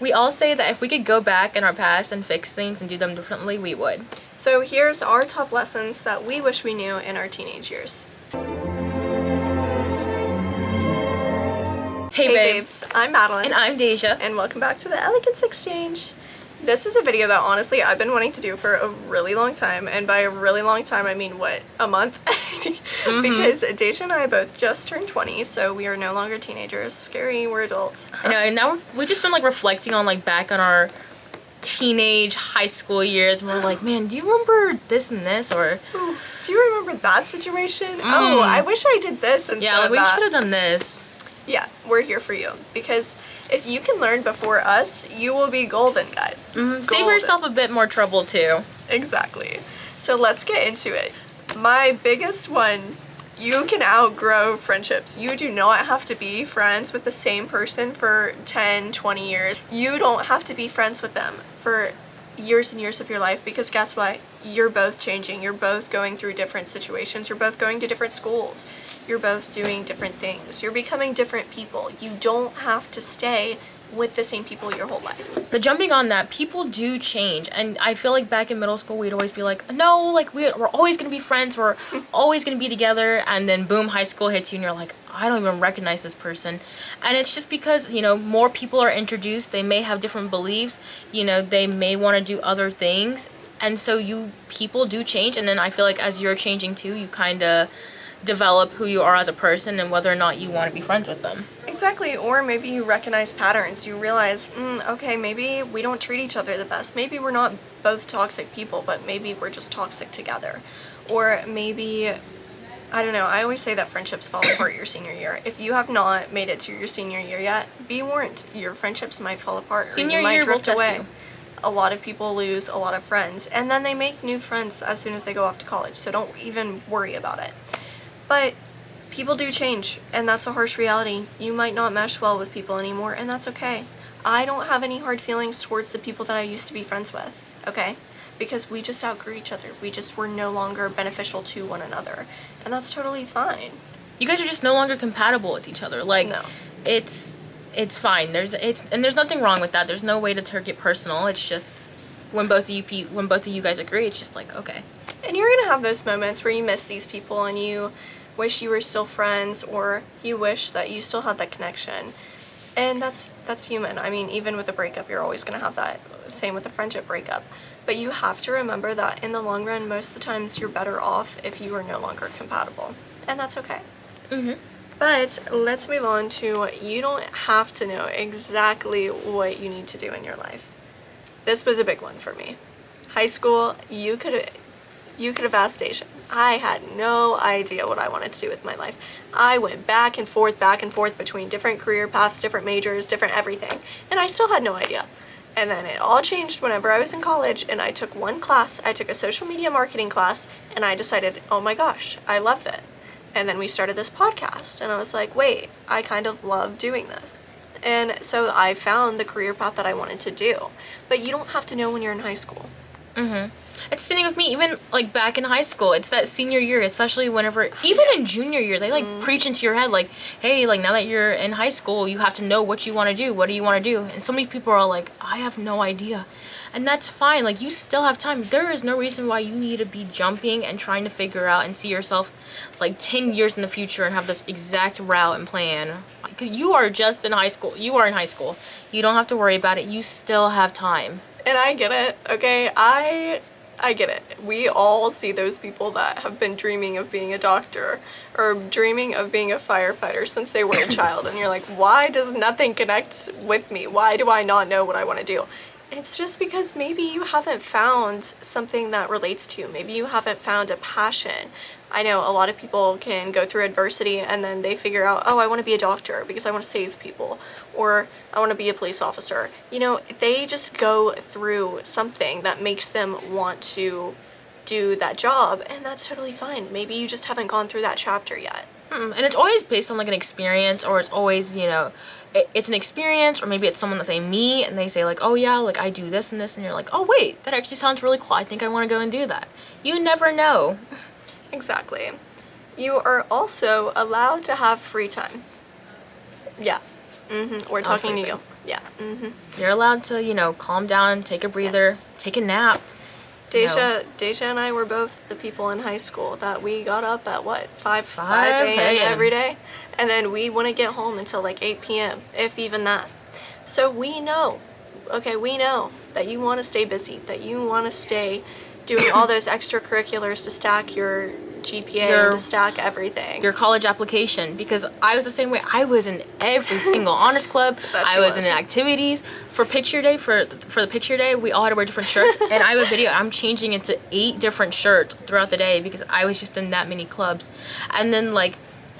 We all say that if we could go back in our past and fix things and do them differently, we would. So here's our top lessons that we wish we knew in our teenage years. Hey babes. I'm Madeline. And I'm Deja. And welcome back to the Elegance Exchange. This is a video that honestly I've been wanting to do for a really long time, and by a really long time I mean what, a month? Because Deja and I both just turned 20, so we are no longer teenagers. Scary, we're adults. I know, and now we've just been like reflecting on like back on our teenage high school years, and we're like, man, do you remember this and this? Or Ooh, do you remember that situation? Oh, I wish I did this instead yeah, like of we that. should have done this. Yeah, we're here for you, because if you can learn before us, you will be golden, guys. Save yourself a bit more trouble too. Exactly. So let's get into it. My biggest one, you can outgrow friendships. You do not have to be friends with the same person for 10, 20 years. You don't have to be friends with them for years and years of your life, because guess what? You're both changing. You're both going through different situations. You're both going to different schools. You're both doing different things. You're becoming different people. You don't have to stay with the same people your whole life. But jumping on that, people do change, and I feel like back in middle school we'd always be like, no, like we're always gonna be friends, we're always gonna be together, and then boom, high school hits you and you're like, I don't even recognize this person. And it's just because, you know, more people are introduced, they may have different beliefs, you know, they may want to do other things, and so people do change. And then I feel like as you're changing too, you kind of develop who you are as a person and whether or not you want to be friends with them. Exactly. Or maybe you recognize patterns. You realize, okay, maybe we don't treat each other the best. Maybe we're not both toxic people, but maybe we're just toxic together. Or maybe, I don't know, I always say that friendships fall apart your senior year. If you have not made it to your senior year yet, be warned, your friendships might fall apart, Senior or you might year drift will away. test you. A lot of people lose a lot of friends, and then they make new friends as soon as they go off to college, so don't even worry about it. But people do change, and that's a harsh reality. You might not mesh well with people anymore, and that's okay. I don't have any hard feelings towards the people that I used to be friends with, okay? Because we just outgrew each other. We just were no longer beneficial to one another, and that's totally fine. You guys are just no longer compatible with each other. Like, No. it's fine. There's nothing wrong with that. There's no way to take it personal. It's just when both of you guys agree, it's just like, okay. And you're gonna have those moments where you miss these people and you wish you were still friends, or you wish that you still had that connection. And that's human. I mean, even with a breakup, you're always gonna have that. Same with a friendship breakup. But you have to remember that in the long run, most of the times you're better off if you are no longer compatible. And that's okay. But let's move on to, you don't have to know exactly what you need to do in your life. This was a big one for me. High school, you could have asked Deja. I had no idea what I wanted to do with my life. I went back and forth between different career paths, different majors, different everything, and I still had no idea. And then it all changed whenever I was in college, and I took one class. I took a social media marketing class, and I decided, oh my gosh, I love it. And then we started this podcast, and I was like, wait, I kind of love doing this. And so I found the career path that I wanted to do. But you don't have to know when you're in high school. It's the same with me, even like back in high school. It's that senior year, especially whenever, even in junior year, they like preach into your head like, hey, like now that you're in high school, you have to know what you want to do. What do you want to do? And so many people are like, I have no idea. And that's fine. Like, you still have time. There is no reason why you need to be jumping and trying to figure out and see yourself like 10 years in the future and have this exact route and plan. You are just in high school. You are in high school. You don't have to worry about it. You still have time. And I get it, okay? I get it. We all see those people that have been dreaming of being a doctor or dreaming of being a firefighter since they were a child, and you're like, why does nothing connect with me? Why do I not know what I want to do? It's just because maybe you haven't found something that relates to you. Maybe you haven't found a passion. I know a lot of people can go through adversity and then they figure out, oh, I want to be a doctor because I want to save people, or I want to be a police officer. You know, they just go through something that makes them want to do that job, and that's totally fine. Maybe you just haven't gone through that chapter yet. And it's always based on like an experience, or it's always, you know, it's an experience, or maybe it's someone that they meet and they say like, oh yeah, like I do this and this, and you're like, oh wait, that actually sounds really cool. I think I want to go and do that. You never know. Exactly. You are also allowed to have free time. Yeah. We're talking to you. Yeah. You're allowed to, you know, calm down, take a breather, Yes. take a nap. Deja and I were both the people in high school that we got up at what, 5 5 a.m. a.m. every day, and then we wouldn't get home until like 8 p.m. if even that. So we know, okay, we know that you want to stay busy, that you want to stay doing all those extracurriculars to stack your GPA and to stack everything. Your college application, because I was the same way. I was in every single honors club. I was in activities for picture day. For the picture day, we all had to wear different shirts, and I have a video. I'm changing into 8 different shirts throughout the day because I was just in that many clubs. And then like,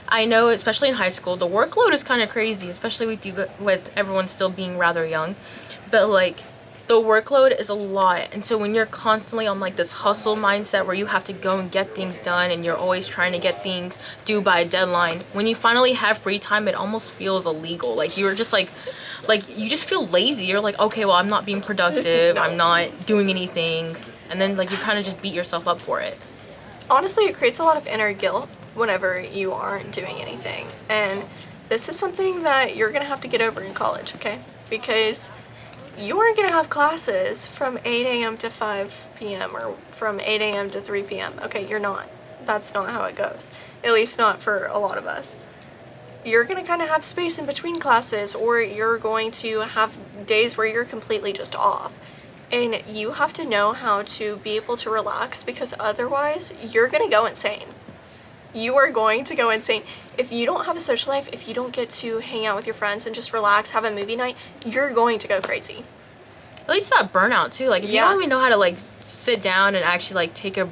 I know, especially in high school, the workload is kind of crazy, especially with everyone still being rather young. But like, the workload is a lot, and so when you're constantly on like this hustle mindset where you have to go and get things done and you're always trying to get things due by a deadline, when you finally have free time, it almost feels illegal. Like you're just like you just feel lazy. You're like, okay, well, I'm not being productive. No. I'm not doing anything, and then like you kind of just beat yourself up for it. Honestly, it creates a lot of inner guilt whenever you aren't doing anything, and this is something that you're gonna have to get over in college, okay? Because you aren't going to have classes from 8 a.m. to 5 p.m. or from 8 a.m. to 3 p.m. Okay, you're not. That's not how it goes. At least not for a lot of us. You're going to kind of have space in between classes, or you're going to have days where you're completely just off. And you have to know how to be able to relax, because otherwise you're going to go insane. You are going to go insane. If you don't have a social life, if you don't get to hang out with your friends and just relax, have a movie night, you're going to go crazy. At least that burnout too. Like if you don't even know how to like sit down and actually like take a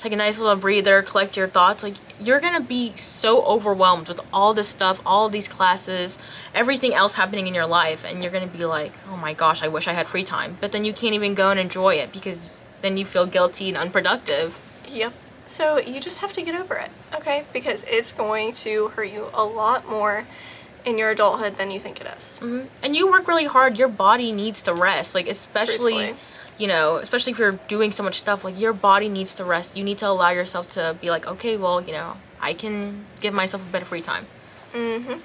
nice little breather, collect your thoughts, like you're gonna be so overwhelmed with all this stuff, all these classes, everything else happening in your life, and you're gonna be like, oh my gosh, I wish I had free time. But then you can't even go and enjoy it because then you feel guilty and unproductive. Yep. So you just have to get over it, okay? Because it's going to hurt you a lot more in your adulthood than you think it is. Mm-hmm. And you work really hard. Your body needs to rest. Like, especially, Truthfully. you know, especially if you're doing so much stuff, like, your body needs to rest. You need to allow yourself to be like, okay, well, you know, I can give myself a bit of free time. Mm-hmm.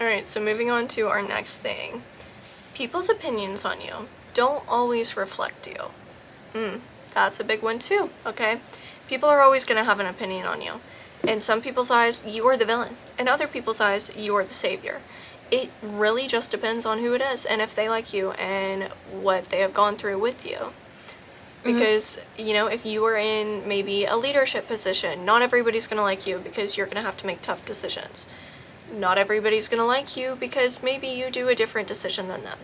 All right, so moving on to our next thing. People's opinions on you don't always reflect you. That's a big one too, okay? People are always going to have an opinion on you. In some people's eyes, you are the villain. In other people's eyes, you are the savior. It really just depends on who it is and if they like you and what they have gone through with you. Because, you know, if you are in maybe a leadership position, not everybody's going to like you because you're going to have to make tough decisions. Not everybody's going to like you because maybe you do a different decision than them.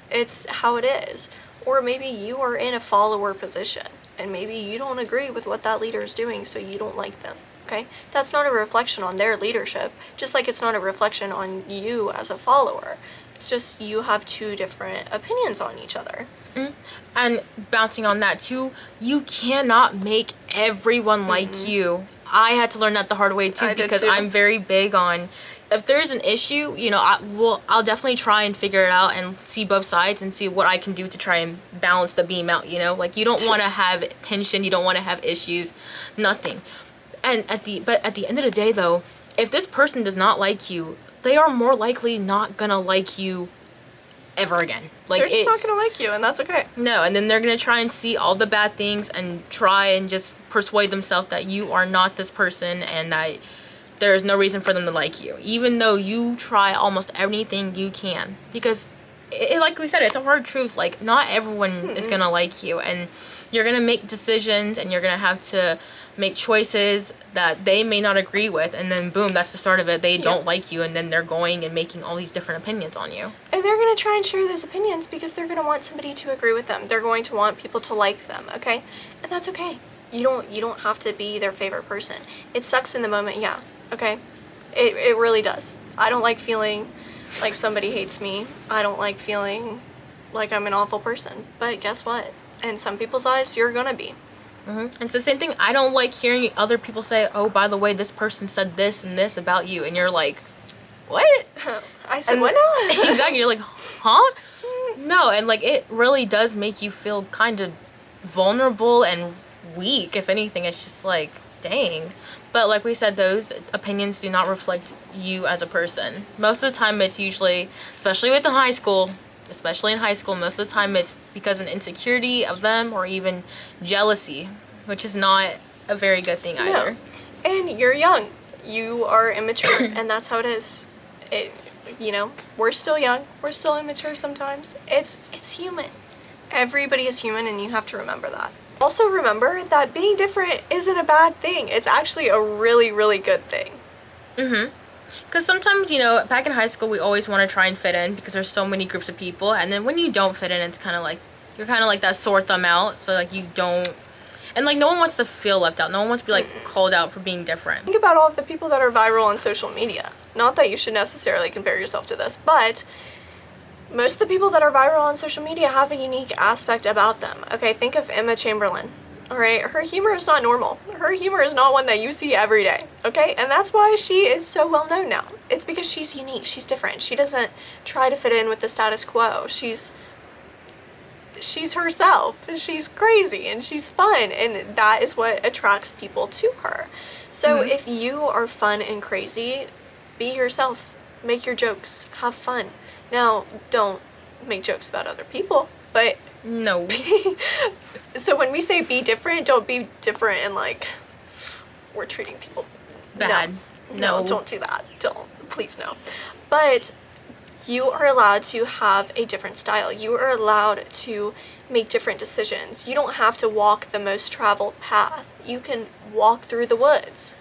It's how it is. Or maybe you are in a follower position and maybe you don't agree with what that leader is doing, so you don't like them, okay? That's not a reflection on their leadership, just like it's not a reflection on you as a follower. It's just you have 2 different opinions on each other. And bouncing on that too, you cannot make everyone like you. I had to learn that the hard way too, because I'm very big on, if there's an issue, you know, I'll definitely try and figure it out and see both sides and see what I can do to try and balance the beam out, you know? Like, you don't want to have tension, you don't want to have issues, nothing. And at the end of the day though, if this person does not like you, they are more likely not gonna like you ever again. Like, they're just not gonna like you, and that's okay. No, and then they're gonna try and see all the bad things and try and just persuade themselves that you are not this person and that there's no reason for them to like you, even though you try almost anything you can. Because, like we said, it's a hard truth. Like, not everyone is gonna like you, and you're gonna make decisions and you're gonna have to make choices that they may not agree with, and then boom, that's the start of it. They don't like you, and then they're going and making all these different opinions on you. And they're going to try and share those opinions because they're going to want somebody to agree with them. They're going to want people to like them, okay? And that's okay. You don't have to be their favorite person. It sucks in the moment, yeah, okay? It really does. I don't like feeling like somebody hates me. I don't like feeling like I'm an awful person. But guess what? In some people's eyes, you're going to be. It's the same thing. I don't like hearing other people say, oh, by the way, this person said this and this about you, and you're like, what? I said, what now? Exactly. You're like, huh? No, and like, it really does make you feel kind of vulnerable and weak. If anything, it's just like, dang. But like we said, those opinions do not reflect you as a person. Most of the time, it's usually, especially with the high school, especially in high school, most of the time it's because of an insecurity of them or even jealousy, which is not a very good thing either. No. And you're young. You are immature, and that's how it is. We're still young. We're still immature sometimes. It's human. Everybody is human, and you have to remember that. Also remember that being different isn't a bad thing. It's actually a really, really good thing. Because sometimes, back in high school, we always want to try and fit in because there's so many groups of people. And then when you don't fit in, it's kind of like, you're kind of like that sore thumb out. So, like, you don't... And, like, no one wants to feel left out. No one wants to be, like, called out for being different. Think about all of the people that are viral on social media. Not that you should necessarily compare yourself to this, but most of the people that are viral on social media have a unique aspect about them. Okay, think of Emma Chamberlain. Alright, her humor is not normal. Her humor is not one that you see every day. Okay, and that's why she is so well known now. It's because she's unique, she's different. She doesn't try to fit in with the status quo. She's herself. She's crazy and she's fun, and that is what attracts people to her. So if you are fun and crazy, be yourself. Make your jokes. Have fun. Now, don't make jokes about other people, but no. So when we say be different, don't be different and like we're treating people bad. No, don't do that. Don't. Please no. But you are allowed to have a different style. You are allowed to make different decisions. You don't have to walk the most traveled path. You can walk through the woods.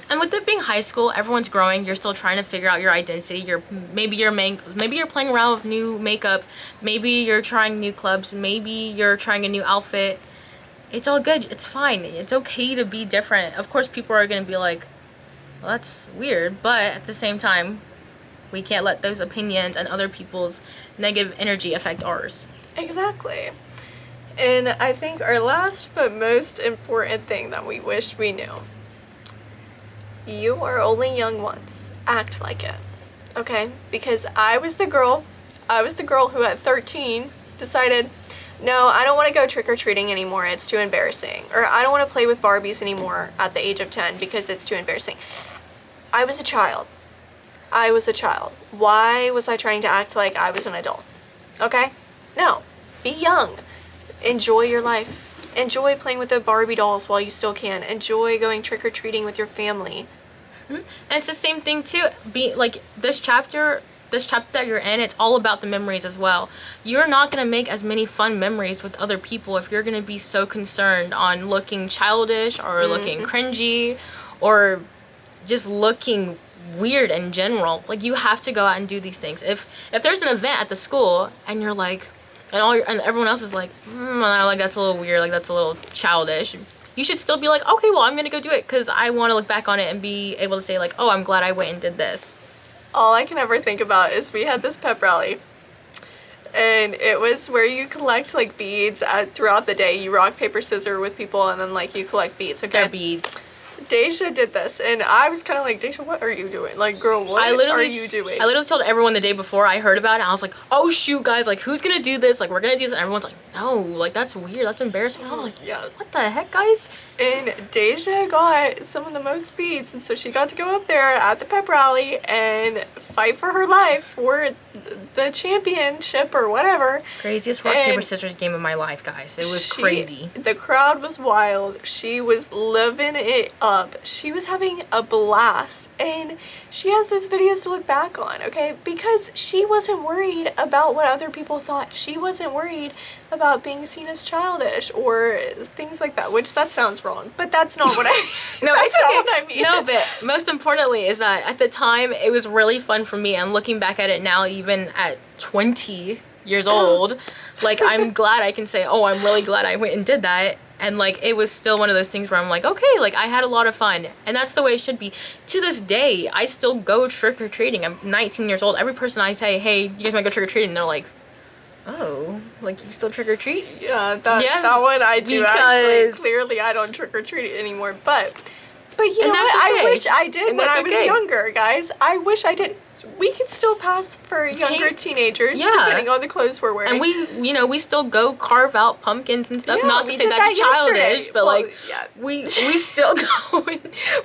And with it being high school, everyone's growing. You're still trying to figure out your identity. Maybe you're playing around with new makeup. Maybe you're trying new clubs. Maybe you're trying a new outfit. It's all good. It's fine. It's okay to be different. Of course, people are going to be like, well, that's weird. But at the same time, we can't let those opinions and other people's negative energy affect ours. Exactly. And I think our last but most important thing that we wish we knew. You are only young once. Act like it. Okay? Because I was the girl who at 13 decided, no, I don't want to go trick-or-treating anymore. It's too embarrassing. Or I don't want to play with Barbies anymore at the age of 10 because it's too embarrassing. I was a child. Why was I trying to act like I was an adult? Okay? No. Be young. Enjoy your life. Enjoy playing with the Barbie dolls while you still can. Enjoy going trick-or-treating with your family. And it's the same thing too. Like this chapter that you're in, it's all about the memories as well. You're not going to make as many fun memories with other people if you're going to be so concerned on looking childish or looking cringy or just looking weird in general. Like, you have to go out and do these things. If there's an event at the school and you're like, and everyone else is like, like that's a little weird, like that's a little childish, you should still be like, okay, well, I'm gonna go do it because I want to look back on it and be able to say like, oh, I'm glad I went and did this. All I can ever think about is we had this pep rally, and it was where you collect like beads throughout the day. You rock, paper, scissors with people, and then like you collect beads. Okay, they're beads. Deja did this, and I was kind of like, Deja, what are you doing? Like, girl, what are you doing? I literally told everyone the day before I heard about it. I was like, oh shoot, guys, like, who's gonna do this? Like, we're gonna do this. And everyone's like, no, like, that's weird, that's embarrassing. I was like, yeah, what the heck, guys? And Deja got some of the most beads, and so she got to go up there at the pep rally and fight for her life for the championship or whatever. Craziest rock, paper, scissors game of my life, guys. It was crazy. The crowd was wild. She was living it up. She was having a blast, and she has those videos to look back on, okay? Because she wasn't worried about what other people thought. She wasn't worried about being seen as childish or things like that, which that sounds wrong, but that's not what I no, that's it's okay. not what I mean. No, but most importantly is that at the time it was really fun for me, and looking back at it now, even at 20 years old, like, I'm glad I can say, oh, I'm really glad I went and did that. And like, it was still one of those things where I'm like, okay, like, I had a lot of fun, and that's the way it should be. To this day, I still go trick-or-treating. I'm 19 years old. Every person I say, hey, you guys might go trick-or-treating, and they're like, oh, like, you still trick-or-treat? Yeah, that one I do, actually. Clearly, I don't trick-or-treat anymore, but you know what? Okay. I wish I did when I was younger, guys. I wish I did. we could still pass for younger teenagers, Yeah. depending on the clothes we're wearing. And we still go carve out pumpkins and stuff. Yeah, Not to we say did that's that childish, yesterday. but Well, like yeah. we still go.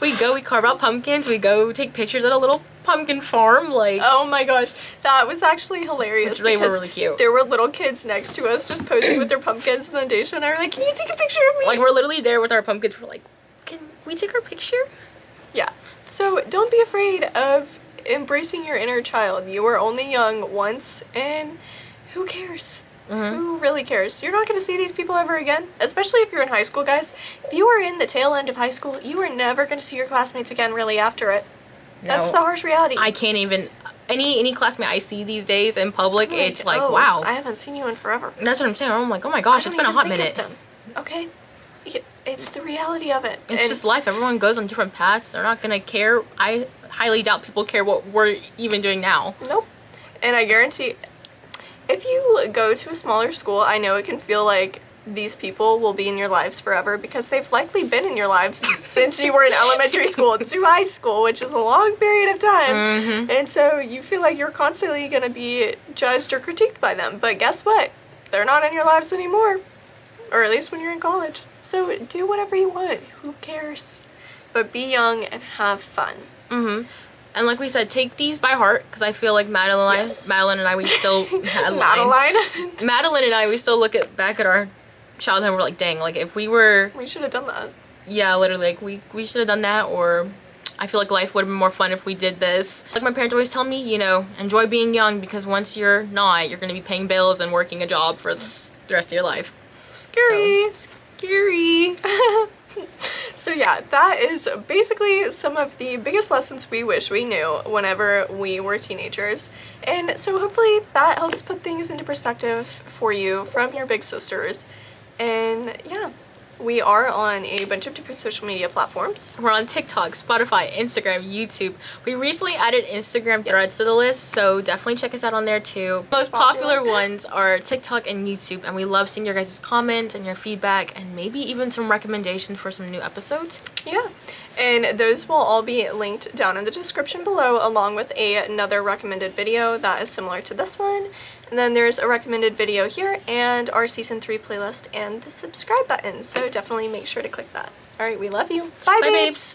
We carve out pumpkins. We go take pictures at a little pumpkin farm. Like, Oh my gosh, that was actually hilarious. Which they were because really cute. There were little kids next to us just posing with their pumpkins, and then Daisha and I were like, "Can you take a picture of me?" like we're literally there with our pumpkins. We're like, can we take our picture? Yeah. So don't be afraid of embracing your inner child. You were only young once, and who cares? Who really cares? You're not going to see these people ever again, especially if you're in high school, guys. If you are in the tail end of high school, you are never going to see your classmates again really after it. That's No. the harsh reality. I can't even. Any classmate I see these days in public, I'm it's like, oh, wow. I haven't seen you in forever. That's what I'm saying. I'm like, oh my gosh, I it's don't been a even hot think minute. of them. Okay? It's the reality of it. It's just life. Everyone goes on different paths. They're not gonna care. I highly doubt people care what we're even doing now. Nope. And I guarantee, if you go to a smaller school, I know it can feel like these people will be in your lives forever because they've likely been in your lives since you were in elementary school to high school, which is a long period of time. And so you feel like you're constantly going to be judged or critiqued by them. But guess what? They're not in your lives anymore. Or at least when you're in college. So do whatever you want. Who cares? But be young and have fun. And like we said, take these by heart because I feel like Madeline and I, we still Madeline and I, we still look back at our childhood and we're like, dang, like if we were, We should have done that. yeah, literally, like we should have done that. Or I feel like life would have been more fun if we did this. Like my parents always tell me, you know, enjoy being young because once you're not, you're gonna be paying bills and working a job for the rest of your life. Scary. So, scary. So yeah, that is basically some of the biggest lessons we wish we knew whenever we were teenagers. And so hopefully that helps put things into perspective for you from your big sisters. And yeah, we are on a bunch of different social media platforms. We're on TikTok, Spotify, Instagram, YouTube. We recently added Instagram threads to the list, so definitely check us out on there too. Most popular ones are TikTok and YouTube, and we love seeing your guys' comments and your feedback and maybe even some recommendations for some new episodes. Yeah, and those will all be linked down in the description below along with another recommended video that is similar to this one. And then there's a recommended video here and our season 3 playlist and the subscribe button. So definitely make sure to click that. All right, we love you. Bye, Bye, babes. babes.